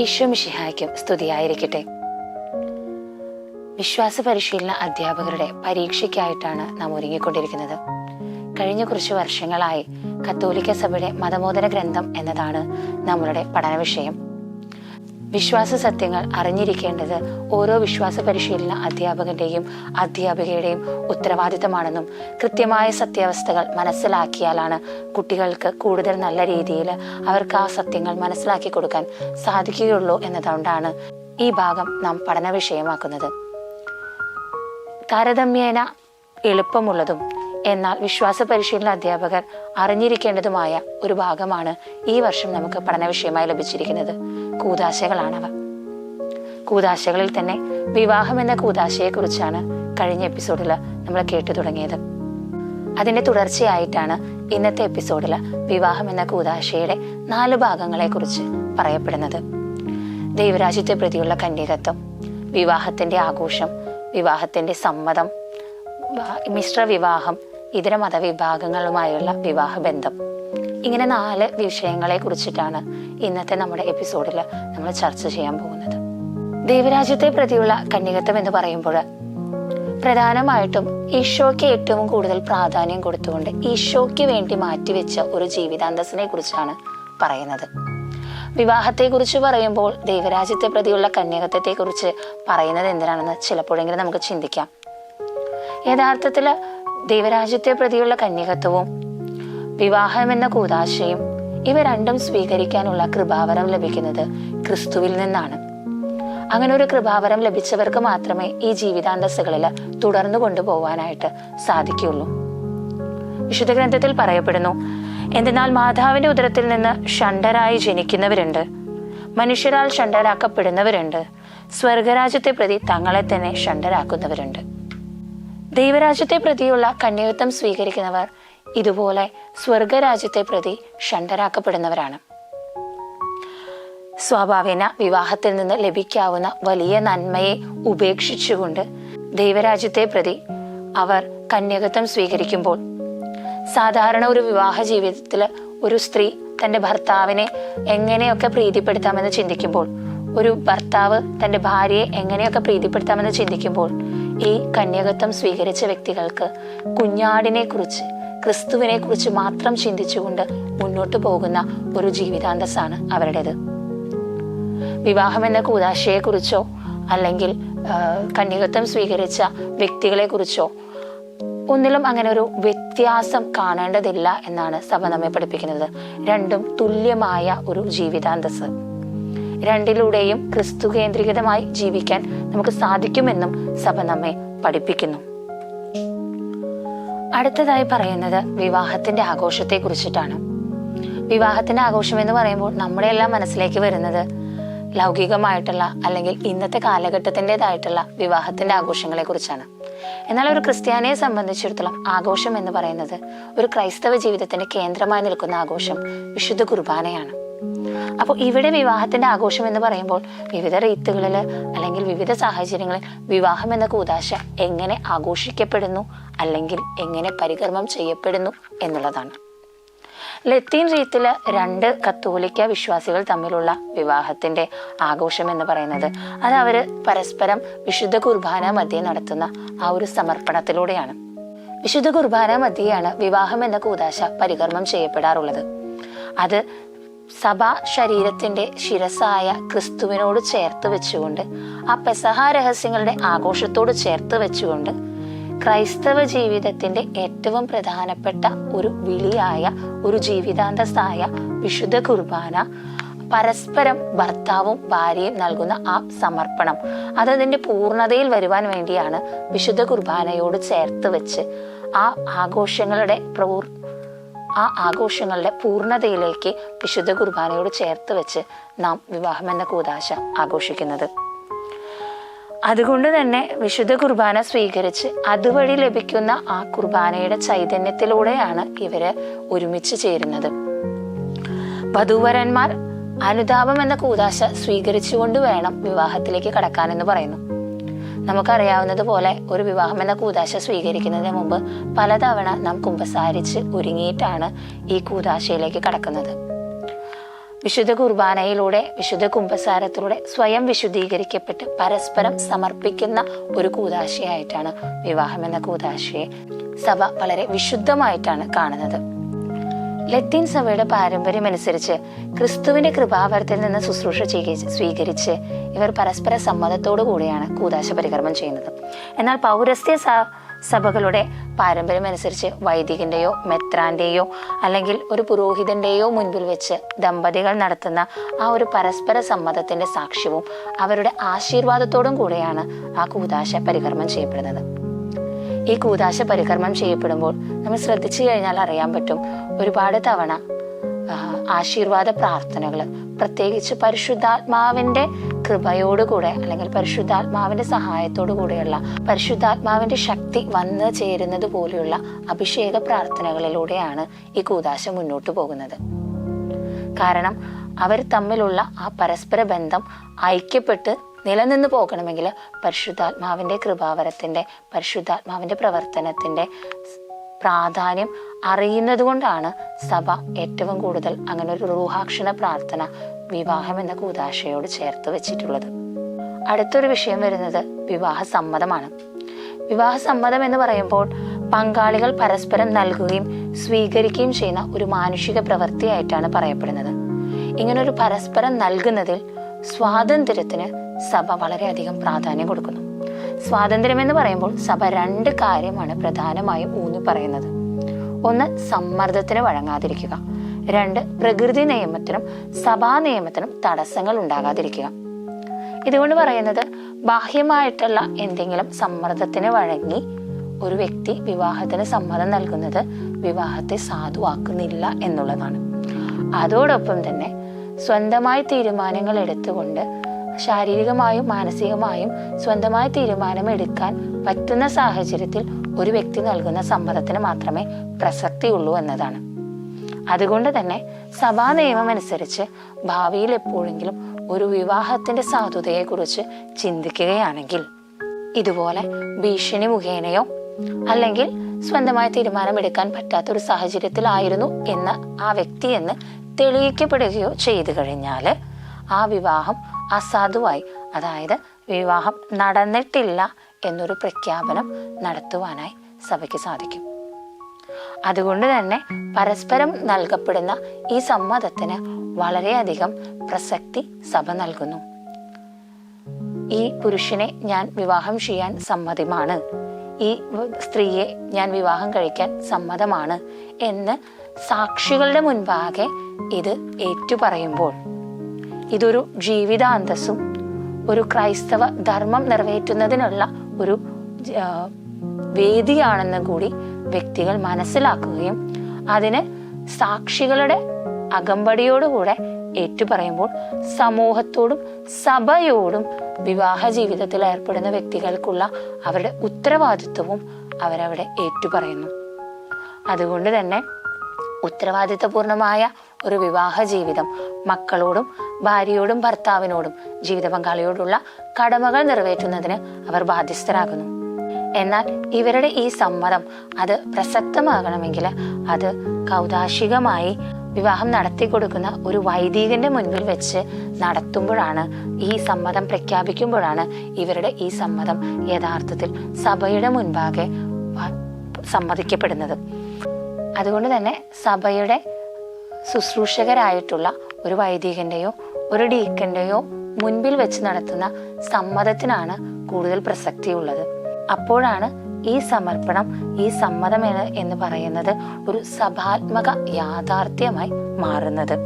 ഈശോ മിശിഹായ്ക്കും സ്തുതിയായിരിക്കട്ടെ. വിശ്വാസ പരിശീലന അധ്യാപകരുടെ പരീക്ഷയ്ക്കായിട്ടാണ് നാം ഒരുങ്ങിക്കൊണ്ടിരിക്കുന്നത്. കഴിഞ്ഞ കുറച്ച് വർഷങ്ങളായി കത്തോലിക്ക സഭയുടെ മതബോധന ഗ്രന്ഥം എന്നതാണ് നമ്മളുടെ പഠന വിഷയം. വിശ്വാസ സത്യങ്ങൾ അറിഞ്ഞിരിക്കേണ്ടത് ഓരോ വിശ്വാസ പരിശീലന അധ്യാപകന്റെയും അധ്യാപികയുടെയും ഉത്തരവാദിത്തമാണെന്നും കൃത്യമായ സത്യാവസ്ഥകൾ മനസ്സിലാക്കിയാലാണ് കുട്ടികൾക്ക് കൂടുതൽ നല്ല രീതിയിൽ അവർക്ക് ആ സത്യങ്ങൾ മനസ്സിലാക്കി കൊടുക്കാൻ സാധിക്കുകയുള്ളൂ എന്നതുകൊണ്ടാണ് ഈ ഭാഗം നാം പഠന വിഷയമാക്കുന്നത്. താരതമ്യേന എളുപ്പമുള്ളതും എന്നാൽ വിശ്വാസ പരിശീലന അധ്യാപകർ അറിഞ്ഞിരിക്കേണ്ടതുമായ ഒരു ഭാഗമാണ് ഈ വർഷം നമുക്ക് പഠന വിഷയമായി ലഭിച്ചിരിക്കുന്നത്. കൂദാശകളാണവ. കൂദാശകളിൽ തന്നെ വിവാഹം എന്ന കൂദാശയെ കുറിച്ചാണ് കഴിഞ്ഞ എപ്പിസോഡിൽ നമ്മൾ കേട്ടു തുടങ്ങിയത്. അതിന്റെ തുടർച്ചയായിട്ടാണ് ഇന്നത്തെ എപ്പിസോഡിൽ വിവാഹം എന്ന കൂദാശയുടെ 4 ഭാഗങ്ങളെ കുറിച്ച് പറയപ്പെടുന്നത്. ദൈവരാജ്യത്തെ പ്രതിയുള്ള കന്യകത്വം, വിവാഹത്തിന്റെ ആഘോഷം, വിവാഹത്തിന്റെ സമ്മതം, മിശ്ര വിവാഹം, ഇതര മതവിഭാഗങ്ങളുമായുള്ള വിവാഹബന്ധം. ഇങ്ങനെ 4 വിഷയങ്ങളെ കുറിച്ചിട്ടാണ് ഇന്നത്തെ നമ്മുടെ എപ്പിസോഡിൽ നമ്മൾ ചർച്ച ചെയ്യാൻ പോകുന്നത്. ദൈവരാജ്യത്തെ പ്രതിയുള്ള കന്യകത്വം എന്ന് പറയുമ്പോൾ പ്രധാനമായിട്ടും ഈശോയ്ക്ക് ഏറ്റവും കൂടുതൽ പ്രാധാന്യം കൊടുത്തുകൊണ്ട് ഈശോയ്ക്ക് വേണ്ടി മാറ്റിവെച്ച ഒരു ജീവിതാന്തസ്സിനെ കുറിച്ചാണ് പറയുന്നത്. വിവാഹത്തെക്കുറിച്ച് പറയുമ്പോൾ ദൈവരാജ്യത്തെ പ്രതിയുള്ള കന്യകത്വത്തെ കുറിച്ച് പറയുന്നത് എന്തിനാണെന്ന് ചിലപ്പോഴെങ്കിലും നമുക്ക് ചിന്തിക്കാം. യഥാർത്ഥത്തിൽ ദൈവരാജ്യത്തെ പ്രതിയുള്ള കന്യകത്വവും വിവാഹം എന്ന കൂദാശയും ഇവ രണ്ടും സ്വീകരിക്കാനുള്ള കൃപാവരം ലഭിക്കുന്നത് ക്രിസ്തുവിൽ നിന്നാണ്. അങ്ങനെ ഒരു കൃപാവരം ലഭിച്ചവർക്ക് മാത്രമേ ഈ ജീവിതാന്തസ്സുകളിൽ തുടർന്നു കൊണ്ടുപോകാനായിട്ട് സാധിക്കുകയുള്ളൂ. വിശുദ്ധ ഗ്രന്ഥത്തിൽ പറയപ്പെടുന്നു, എന്തെന്നാൽ മാതാവിന്റെ ഉദരത്തിൽ നിന്ന് ഷണ്ഡരായി ജനിക്കുന്നവരുണ്ട്, മനുഷ്യരാൽ ഷണ്ഡരാക്കപ്പെടുന്നവരുണ്ട്, സ്വർഗരാജ്യത്തെ പ്രതി തങ്ങളെ തന്നെ ഷണ്ഡരാക്കുന്നവരുണ്ട്. ദൈവരാജ്യത്തെ പ്രതിയുള്ള കന്യകത്വം സ്വീകരിക്കുന്നവർ ഇതുപോലെ സ്വർഗരാജ്യത്തെ പ്രതി ഷണ്ഡരാക്കപ്പെടുന്നവരാണ്. സ്വാഭാവിക വിവാഹത്തിൽ നിന്ന് ലഭിക്കാവുന്ന വലിയ നന്മയെ ഉപേക്ഷിച്ചുകൊണ്ട് ദൈവരാജ്യത്തെ പ്രതി അവർ കന്യകത്വം സ്വീകരിക്കുമ്പോൾ, സാധാരണ ഒരു വിവാഹ ജീവിതത്തിൽ ഒരു സ്ത്രീ തൻ്റെ ഭർത്താവിനെ എങ്ങനെയൊക്കെ പ്രീതിപ്പെടുത്താമെന്ന് ചിന്തിക്കുമ്പോൾ, ഒരു ഭർത്താവ് തൻ്റെ ഭാര്യയെ എങ്ങനെയൊക്കെ പ്രീതിപ്പെടുത്താമെന്ന് ചിന്തിക്കുമ്പോൾ, ഈ കന്യകത്വം സ്വീകരിച്ച വ്യക്തികൾക്ക് കുഞ്ഞാടിനെ കുറിച്ച്, ക്രിസ്തുവിനെ കുറിച്ച് മാത്രം ചിന്തിച്ചുകൊണ്ട് മുന്നോട്ട് പോകുന്ന ഒരു ജീവിതാന്തസ്സാണ് അവരുടേത്. വിവാഹം എന്ന കൂദാശയെ കുറിച്ചോ അല്ലെങ്കിൽ കന്യകത്വം സ്വീകരിച്ച വ്യക്തികളെ കുറിച്ചോ ഒന്നിലും അങ്ങനെ ഒരു വ്യത്യാസം കാണേണ്ടതില്ല എന്നാണ് സഭ നമ്മെ പഠിപ്പിക്കുന്നത്. രണ്ടും തുല്യമായ ഒരു ജീവിതാന്തസ്. രണ്ടിലൂടെയും ക്രിസ്തു കേന്ദ്രീകൃതമായി ജീവിക്കാൻ നമുക്ക് സാധിക്കുമെന്നും സഭ നമ്മെ പഠിപ്പിക്കുന്നു. അടുത്തതായി പറയുന്നത് വിവാഹത്തിന്റെ ആഘോഷത്തെ കുറിച്ചിട്ടാണ്. വിവാഹത്തിന്റെ ആഘോഷം എന്ന് പറയുമ്പോൾ നമ്മുടെ എല്ലാം മനസ്സിലേക്ക് വരുന്നത് ലൗകികമായിട്ടുള്ള അല്ലെങ്കിൽ ഇന്നത്തെ കാലഘട്ടത്തിൻ്റെതായിട്ടുള്ള വിവാഹത്തിന്റെ ആഘോഷങ്ങളെ കുറിച്ചാണ്. എന്നാൽ ഒരു ക്രിസ്ത്യാനിയെ സംബന്ധിച്ചിടത്തോളം ആഘോഷം എന്ന് പറയുന്നത് ഒരു ക്രൈസ്തവ ജീവിതത്തിന്റെ കേന്ദ്രമായി നിൽക്കുന്ന ആഘോഷം വിശുദ്ധ കുർബാനയാണ്. അപ്പോൾ ഇവിടെ വിവാഹത്തിന്റെ ആഘോഷം എന്ന് പറയുമ്പോൾ വിവിധ റീത്തുകളിൽ അല്ലെങ്കിൽ വിവിധ സാഹചര്യങ്ങളിൽ വിവാഹം എന്ന കൂദാശ എങ്ങനെ ആഘോഷിക്കപ്പെടുന്നു അല്ലെങ്കിൽ എങ്ങനെ പരികർമ്മം ചെയ്യപ്പെടുന്നു എന്നുള്ളതാണ്. ലത്തീൻ റീത്തില് 2 കത്തോലിക്ക വിശ്വാസികൾ തമ്മിലുള്ള വിവാഹത്തിന്റെ ആഘോഷം എന്ന് പറയുന്നത് അത് അവര് പരസ്പരം വിശുദ്ധ കുർബാന മധ്യേ നടത്തുന്ന ആ ഒരു സമർപ്പണത്തിലൂടെയാണ്. വിശുദ്ധ കുർബാന മധ്യയാണ് വിവാഹം എന്ന കൂദാശ പരികർമ്മം ചെയ്യപ്പെടാറുള്ളത്. അത് സഭാ ശരീരത്തിന്റെ ശിരസായ ക്രിസ്തുവിനോട് ചേർത്ത് വെച്ചുകൊണ്ട്, ആ പെസഹ രഹസ്യങ്ങളുടെ ആഘോഷത്തോട് ചേർത്ത് വെച്ചുകൊണ്ട് ക്രൈസ്തവ ജീവിതത്തിന്റെ ഏറ്റവും പ്രധാനപ്പെട്ട ഒരു വിളിയായ ഒരു ജീവിതാന്തസ്സായ വിശുദ്ധ കുർബാന, പരസ്പരം ഭർത്താവും ഭാര്യയും നൽകുന്ന ആ സമർപ്പണം, അതതിന്റെ പൂർണ്ണതയിൽ വരുവാൻ വേണ്ടിയാണ് വിശുദ്ധ കുർബാനയോട് ചേർത്ത് വെച്ച് ആ ആഘോഷങ്ങളുടെ പൂർണ്ണതയിലേക്ക് വിശുദ്ധ കുർബാനയോട് ചേർത്ത് വെച്ച് നാം വിവാഹം എന്ന കൂദാശ ആഘോഷിക്കുന്നത്. അതുകൊണ്ട് തന്നെ വിശുദ്ധ കുർബാന സ്വീകരിച്ച് അതുവഴി ലഭിക്കുന്ന ആ കുർബാനയുടെ ചൈതന്യത്തിലൂടെയാണ് ഇവര് ഒരുമിച്ച് ചേരുന്നത്. വധൂവരന്മാർ അനുതാപം എന്ന കൂദാശ സ്വീകരിച്ചുകൊണ്ട് വേണം വിവാഹത്തിലേക്ക് കടക്കാനെന്ന് പറയുന്നു. നമുക്കറിയാവുന്നതുപോലെ ഒരു വിവാഹം എന്ന കൂദാശ സ്വീകരിക്കുന്നതിന് മുമ്പ് പലതവണ നാം കുമ്പസാരിച്ച് ഒരുങ്ങിയിട്ടാണ് ഈ കൂദാശയിലേക്ക് കടക്കുന്നത്. വിശുദ്ധ കുർബാനയിലൂടെ, വിശുദ്ധ കുമ്പസാരത്തിലൂടെ സ്വയം വിശുദ്ധീകരിക്കപ്പെട്ട് പരസ്പരം സമർപ്പിക്കുന്ന ഒരു കൂദാശയായിട്ടാണ് വിവാഹം എന്ന കൂദാശയെ സഭ വളരെ വിശുദ്ധമായിട്ടാണ് കാണുന്നത്. ലത്തീൻ സഭയുടെ പാരമ്പര്യം അനുസരിച്ച് ക്രിസ്തുവിന്റെ കൃപാവരത്തിൽ നിന്ന് ശുശ്രൂഷ സ്വീകരിച്ച് ഇവർ പരസ്പര സമ്മതത്തോടു കൂടിയാണ് കൂദാശ പരികർമ്മം ചെയ്യുന്നത്. എന്നാൽ പൗരസ്ത്യ സഭകളുടെ പാരമ്പര്യം അനുസരിച്ച് വൈദികന്റെയോ മെത്രാന്റെയോ അല്ലെങ്കിൽ ഒരു പുരോഹിതന്റെയോ മുൻപിൽ വെച്ച് ദമ്പതികൾ നടത്തുന്ന ആ ഒരു പരസ്പര സമ്മതത്തിന്റെ സാക്ഷ്യവും അവരുടെ ആശീർവാദത്തോടും കൂടെയാണ് ആ കൂദാശ പരികർമ്മം ചെയ്യപ്പെടുന്നത്. ഈ കൂദാശ പരികർമ്മം ചെയ്യപ്പെടുമ്പോൾ നമ്മൾ ശ്രദ്ധിച്ചു കഴിഞ്ഞാൽ അറിയാൻ പറ്റും, ഒരുപാട് തവണ ആശീർവാദ പ്രാർത്ഥനകൾ, പ്രത്യേകിച്ച് പരിശുദ്ധാത്മാവിന്റെ കൃപയോടുകൂടെ അല്ലെങ്കിൽ പരിശുദ്ധാത്മാവിന്റെ സഹായത്തോടു കൂടെയുള്ള പരിശുദ്ധാത്മാവിന്റെ ശക്തി വന്നു ചേരുന്നത് പോലെയുള്ള അഭിഷേക പ്രാർത്ഥനകളിലൂടെയാണ് ഈ കൂദാശ മുന്നോട്ട് പോകുന്നത്. കാരണം അവർ തമ്മിലുള്ള ആ പരസ്പര ബന്ധം ഐക്യപ്പെട്ട് നിലനിന്ന് പോകണമെങ്കിൽ പരിശുദ്ധാത്മാവിന്റെ കൃപാവരത്തിന്റെ, പരിശുദ്ധാത്മാവിന്റെ പ്രവർത്തനത്തിന്റെ പ്രാധാന്യം അറിയുന്നത് കൊണ്ടാണ് സഭ ഏറ്റവും കൂടുതൽ അങ്ങനെ ഒരു റൂഹാക്ഷണ പ്രാർത്ഥന വിവാഹം എന്ന കൂദാശയോട് ചേർത്ത് വെച്ചിട്ടുള്ളത്. അടുത്തൊരു വിഷയം വരുന്നത് വിവാഹ സമ്മതമാണ്. വിവാഹ സമ്മതം എന്ന് പറയുമ്പോൾ പങ്കാളികൾ പരസ്പരം നൽകുകയും സ്വീകരിക്കുകയും ചെയ്യുന്ന ഒരു മാനുഷിക പ്രവൃത്തിയായിട്ടാണ് പറയപ്പെടുന്നത്. ഇങ്ങനൊരു പരസ്പരം നൽകുന്നതിൽ സ്വാതന്ത്ര്യത്തിന് സഭ വളരെയധികം പ്രാധാന്യം കൊടുക്കുന്നു. സ്വാതന്ത്ര്യം എന്ന് പറയുമ്പോൾ സഭ 2 കാര്യമാണ് പ്രധാനമായും ഊന്നി പറയുന്നത്. 1, സമ്മർദ്ദത്തിന് വഴങ്ങാതിരിക്കുക. 2, പ്രകൃതി നിയമത്തിനും സഭാ നിയമത്തിനും തടസ്സങ്ങൾ ഉണ്ടാകാതിരിക്കുക. ഇതുകൊണ്ട് പറയുന്നത് ബാഹ്യമായിട്ടുള്ള എന്തെങ്കിലും സമ്മർദ്ദത്തിന് വഴങ്ങി ഒരു വ്യക്തി വിവാഹത്തിന് സമ്മതം നൽകുന്നത് വിവാഹത്തെ സാധുവാക്കുന്നില്ല എന്നുള്ളതാണ്. അതോടൊപ്പം തന്നെ സ്വന്തമായി തീരുമാനങ്ങൾ എടുത്തുകൊണ്ട് ശാരീരികമായും മാനസികമായും സ്വന്തമായി തീരുമാനം എടുക്കാൻ പറ്റുന്ന സാഹചര്യത്തിൽ ഒരു വ്യക്തി നൽകുന്ന സമ്മതത്തിന് മാത്രമേ പ്രസക്തിയുള്ളൂ എന്നതാണ്. അതുകൊണ്ട് തന്നെ സഭാ നിയമം അനുസരിച്ച് ഭാവിയിൽ എപ്പോഴെങ്കിലും ഒരു വിവാഹത്തിന്റെ സാധുതയെക്കുറിച്ച് ചിന്തിക്കുകയാണെങ്കിൽ ഇതുപോലെ ഭീഷണി മുഖേനയോ അല്ലെങ്കിൽ സ്വന്തമായി തീരുമാനമെടുക്കാൻ പറ്റാത്തൊരു സാഹചര്യത്തിലായിരുന്നു എന്ന് ആ വ്യക്തി എന്ന് തെളിയിക്കപ്പെടുകയോ ചെയ്തു കഴിഞ്ഞാൽ ആ വിവാഹം അസാധുവായി, അതായത് വിവാഹം നടന്നിട്ടില്ല എന്നൊരു പ്രഖ്യാപനം നടത്തുവാനായി സഭയ്ക്ക് സാധിക്കും. അതുകൊണ്ട് തന്നെ പരസ്പരം നൽകപ്പെടുന്ന ഈ സമ്മതത്തിന് വളരെയധികം പ്രസക്തി സഭ നൽകുന്നു. ഈ പുരുഷനെ ഞാൻ വിവാഹം ചെയ്യാൻ സമ്മതമാണ്, ഈ സ്ത്രീയെ ഞാൻ വിവാഹം കഴിക്കാൻ സമ്മതമാണ് എന്ന് സാക്ഷികളുടെ മുൻപാകെ ഇത് ഏറ്റുപറയുമ്പോൾ ഇതൊരു ജീവിതാന്തസ്സും ഒരു ക്രൈസ്തവ ധർമ്മം നിറവേറ്റുന്നതിനുള്ള ഒരു വേദിയാണെന്ന് കൂടി വ്യക്തികൾ മനസ്സിലാക്കുകയും അതിന് സാക്ഷികളുടെ അകമ്പടിയോടുകൂടെ ഏറ്റുപറയുമ്പോൾ സമൂഹത്തോടും സഭയോടും വിവാഹ ജീവിതത്തിൽ ഏർപ്പെടുന്ന വ്യക്തികൾക്കുള്ള അവരുടെ ഉത്തരവാദിത്വവും അവരവിടെ ഏറ്റുപറയുന്നു. അതുകൊണ്ട് തന്നെ ഉത്തരവാദിത്വപൂർണമായ ഒരു വിവാഹ ജീവിതം മക്കളോടും ഭാര്യയോടും ഭർത്താവിനോടും ജീവിത പങ്കാളിയോടുള്ള കടമകൾ നിറവേറ്റുന്നതിന് അവർ ബാധ്യസ്ഥരാകുന്നു. എന്നാൽ ഇവരുടെ ഈ സമ്മതം അത് പ്രസക്തമാകണമെങ്കിൽ അത് കൗദാശികമായി വിവാഹം നടത്തി കൊടുക്കുന്ന ഒരു വൈദികന്റെ മുൻപിൽ വെച്ച് നടത്തുമ്പോഴാണ്, ഈ സമ്മതം പ്രഖ്യാപിക്കുമ്പോഴാണ് ഇവരുടെ ഈ സമ്മതം യഥാർത്ഥത്തിൽ സഭയുടെ മുൻപാകെ സമ്മതിക്കപ്പെടുന്നത്. അതുകൊണ്ട് തന്നെ സഭയുടെ ശുശ്രൂഷകരായിട്ടുള്ള ഒരു വൈദികന്റെയോ ഒരു ഡീക്കന്റെയോ മുൻപിൽ വെച്ച് നടത്തുന്ന സമ്മതത്തിനാണ് കൂടുതൽ പ്രസക്തിയുള്ളത്. അപ്പോഴാണ് ഈ സമർപ്പണം, ഈ സമ്മതം എന്ന് പറയുന്നത് ഒരു സഭാത്മക യാഥാർത്ഥ്യമായി മാറുന്നത്.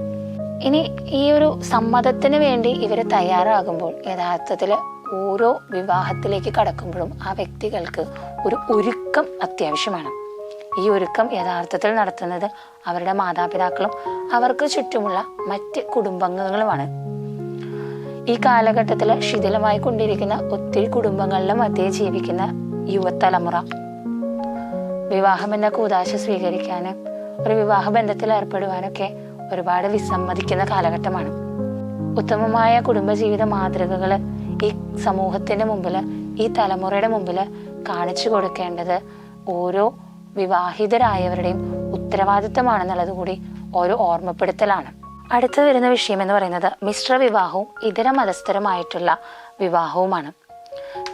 ഇനി ഈ ഒരു സമ്മതത്തിന് വേണ്ടി ഇവർ തയ്യാറാകുമ്പോൾ യഥാർത്ഥത്തിൽ ഓരോ വിവാഹത്തിലേക്ക് കടക്കുമ്പോഴും ആ വ്യക്തികൾക്ക് ഒരു ഒരുക്കം അത്യാവശ്യമാണ്. ഈ ഒരുക്കം യഥാർത്ഥത്തിൽ നടത്തുന്നത് അവരുടെ മാതാപിതാക്കളും അവർക്ക് ചുറ്റുമുള്ള മറ്റ് കുടുംബാംഗങ്ങളുമാണ്. ഈ കാലഘട്ടത്തിൽ ശിഥിലമായി കൊണ്ടിരിക്കുന്ന ഒത്തിരി കുടുംബങ്ങളിലും മധ്യേ ജീവിക്കുന്ന യുവതലമുറ വിവാഹം എന്ന കൂദാശ സ്വീകരിക്കാനും ഒരു വിവാഹ ബന്ധത്തിൽ ഏർപ്പെടുവാനൊക്കെ ഒരുപാട് വിസമ്മതിക്കുന്ന കാലഘട്ടമാണ്. ഉത്തമമായ കുടുംബജീവിത മാതൃകകൾ ഈ സമൂഹത്തിന്റെ മുമ്പിൽ, ഈ തലമുറയുടെ മുമ്പിൽ കാണിച്ചു കൊടുക്കേണ്ടത് ഓരോ വിവാഹിതരായവരുടെയും ഉത്തരവാദിത്തമാണെന്നുള്ളത് കൂടി ഓരോ ഓർമ്മപ്പെടുത്തലാണ്. അടുത്ത് വരുന്ന വിഷയം എന്ന് പറയുന്നത് മിശ്ര വിവാഹവും ഇതര മതസ്ഥരുമായിട്ടുള്ള വിവാഹവുമാണ്.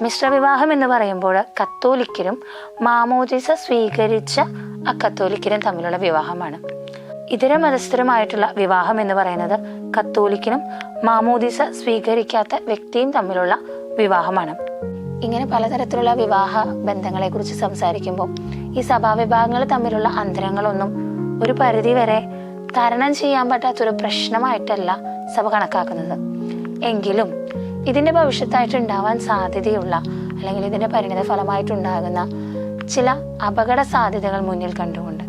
മിശ്ര വിവാഹം എന്ന് പറയുമ്പോൾ കത്തോലിക്കരും മാമോദിസ സ്വീകരിച്ച അക്കത്തോലിക്കരും തമ്മിലുള്ള വിവാഹമാണ്. ഇതര മതസ്ഥരുമായിട്ടുള്ള വിവാഹം എന്ന് പറയുന്നത് കത്തോലിക്കനും മാമോദിസ സ്വീകരിക്കാത്ത വ്യക്തിയും തമ്മിലുള്ള വിവാഹമാണ്. ഇങ്ങനെ പലതരത്തിലുള്ള വിവാഹ ബന്ധങ്ങളെ കുറിച്ച് സംസാരിക്കുമ്പോൾ ഈ സഭാവിഭാഗങ്ങൾ തമ്മിലുള്ള അന്തരങ്ങളൊന്നും ഒരു പരിധി വരെ തരണം ചെയ്യാൻ പറ്റാത്തൊരു പ്രശ്നമായിട്ടല്ല സഭ കണക്കാക്കുന്നത്. എങ്കിലും ഇതിന്റെ ഭവിഷ്യത്തായിട്ട് ഉണ്ടാവാൻ സാധ്യതയുള്ള അല്ലെങ്കിൽ ഇതിന്റെ പരിണിത ഫലമായിട്ടുണ്ടാകുന്ന ചില അപകട സാധ്യതകൾ മുന്നിൽ കണ്ടുകൊണ്ട്,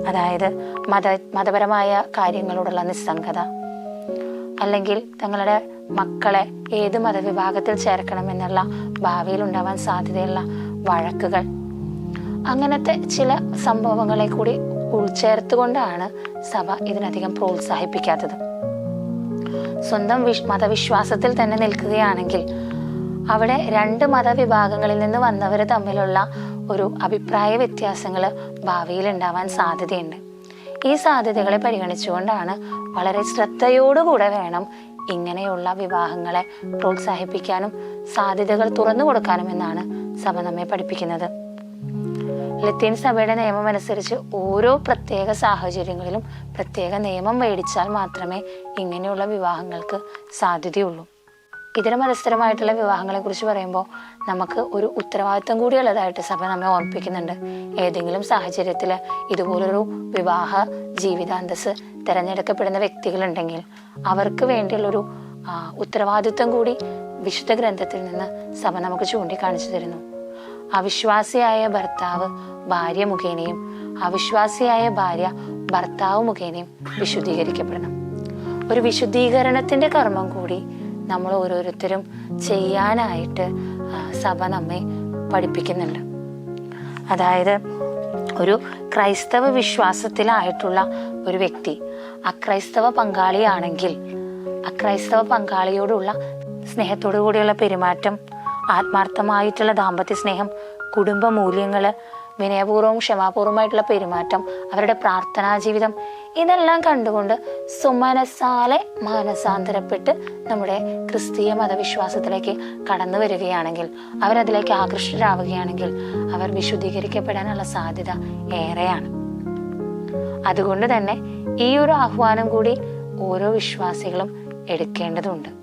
അതായത് മതപരമായ കാര്യങ്ങളോടുള്ള നിസ്സംഗത, അല്ലെങ്കിൽ തങ്ങളുടെ മക്കളെ ഏത് മതവിഭാഗത്തിൽ ചേർക്കണമെന്നുള്ള ഭാവിയിൽ ഉണ്ടാവാൻ സാധ്യതയുള്ള വഴക്കുകൾ, അങ്ങനത്തെ ചില സംഭവങ്ങളെ കൂടി ഉൾച്ചേർത്തുകൊണ്ടാണ് സഭ ഇതിനധികം പ്രോത്സാഹിപ്പിക്കാത്തത്. സ്വന്തം മതവിശ്വാസത്തിൽ തന്നെ നിൽക്കുകയാണെങ്കിൽ അവിടെ രണ്ട് മതവിഭാഗങ്ങളിൽ നിന്ന് വന്നവർ തമ്മിലുള്ള ഒരു അഭിപ്രായ വ്യത്യാസങ്ങൾ ഭാവിയിൽ ഉണ്ടാവാൻ സാധ്യതയുണ്ട്. ഈ സാധ്യതകളെ പരിഗണിച്ചുകൊണ്ടാണ് വളരെ ശ്രദ്ധയോടുകൂടെ വേണം ഇങ്ങനെയുള്ള വിവാഹങ്ങളെ പ്രോത്സാഹിപ്പിക്കാനും സാധ്യതകൾ തുറന്നു കൊടുക്കാനും എന്നാണ് സഭ നമ്മെ പഠിപ്പിക്കുന്നത്. ലത്തീൻ സഭയുടെ നിയമം അനുസരിച്ച് ഓരോ പ്രത്യേക സാഹചര്യങ്ങളിലും പ്രത്യേക നിയമം മേടിച്ചാൽ മാത്രമേ ഇങ്ങനെയുള്ള വിവാഹങ്ങൾക്ക് സാധ്യതയുള്ളൂ. ഇതര മതസ്ഥരമായിട്ടുള്ള വിവാഹങ്ങളെ കുറിച്ച് പറയുമ്പോൾ നമുക്ക് ഒരു ഉത്തരവാദിത്വം കൂടിയുള്ളതായിട്ട് സഭ നമ്മെ ഓർമ്മിപ്പിക്കുന്നുണ്ട്. ഏതെങ്കിലും സാഹചര്യത്തിൽ ഇതുപോലൊരു വിവാഹ ജീവിതാന്തസ് തിരഞ്ഞെടുക്കപ്പെടുന്ന വ്യക്തികളുണ്ടെങ്കിൽ അവർക്ക് വേണ്ടിയുള്ളൊരു ഉത്തരവാദിത്വം കൂടി വിശുദ്ധ ഗ്രന്ഥത്തിൽ നിന്ന് സഭ നമുക്ക് ചൂണ്ടിക്കാണിച്ചു തരുന്നു. അവിശ്വാസിയായ ഭർത്താവ് ഭാര്യ മുഖേനയും അവിശ്വാസിയായ ഭാര്യ ഭർത്താവ് മുഖേനയും വിശുദ്ധീകരിക്കപ്പെടണം. ഒരു വിശുദ്ധീകരണത്തിന്റെ കർമ്മം കൂടി നമ്മൾ ഓരോരുത്തരും ചെയ്യാനായിട്ട് സഭ നമ്മെ പഠിപ്പിക്കുന്നുണ്ട്. അതായത് ഒരു ക്രൈസ്തവ വിശ്വാസത്തിലായിട്ടുള്ള ഒരു വ്യക്തി അക്രൈസ്തവ പങ്കാളിയാണെങ്കിൽ അക്രൈസ്തവ പങ്കാളിയോടുള്ള സ്നേഹത്തോടു കൂടിയുള്ള പെരുമാറ്റം, ആത്മാർത്ഥമായിട്ടുള്ള ദാമ്പത്യ സ്നേഹം, കുടുംബ മൂല്യങ്ങള്, വിനയപൂർവ്വവും ക്ഷമാപൂർവമായിട്ടുള്ള പെരുമാറ്റം, അവരുടെ പ്രാർത്ഥനാ ജീവിതം, ഇതെല്ലാം കണ്ടുകൊണ്ട് സുമനസാലെ മാനസാന്തരപ്പെട്ട് നമ്മുടെ ക്രിസ്തീയ മതവിശ്വാസത്തിലേക്ക് കടന്നു വരികയാണെങ്കിൽ, അവരതിലേക്ക് ആകൃഷ്ടരാവുകയാണെങ്കിൽ അവർ വിശുദ്ധീകരിക്കപ്പെടാനുള്ള സാധ്യത ഏറെയാണ്. അതുകൊണ്ട് തന്നെ ഈ ഒരു ആഹ്വാനം കൂടി ഓരോ വിശ്വാസികളും എടുക്കേണ്ടതുണ്ട്.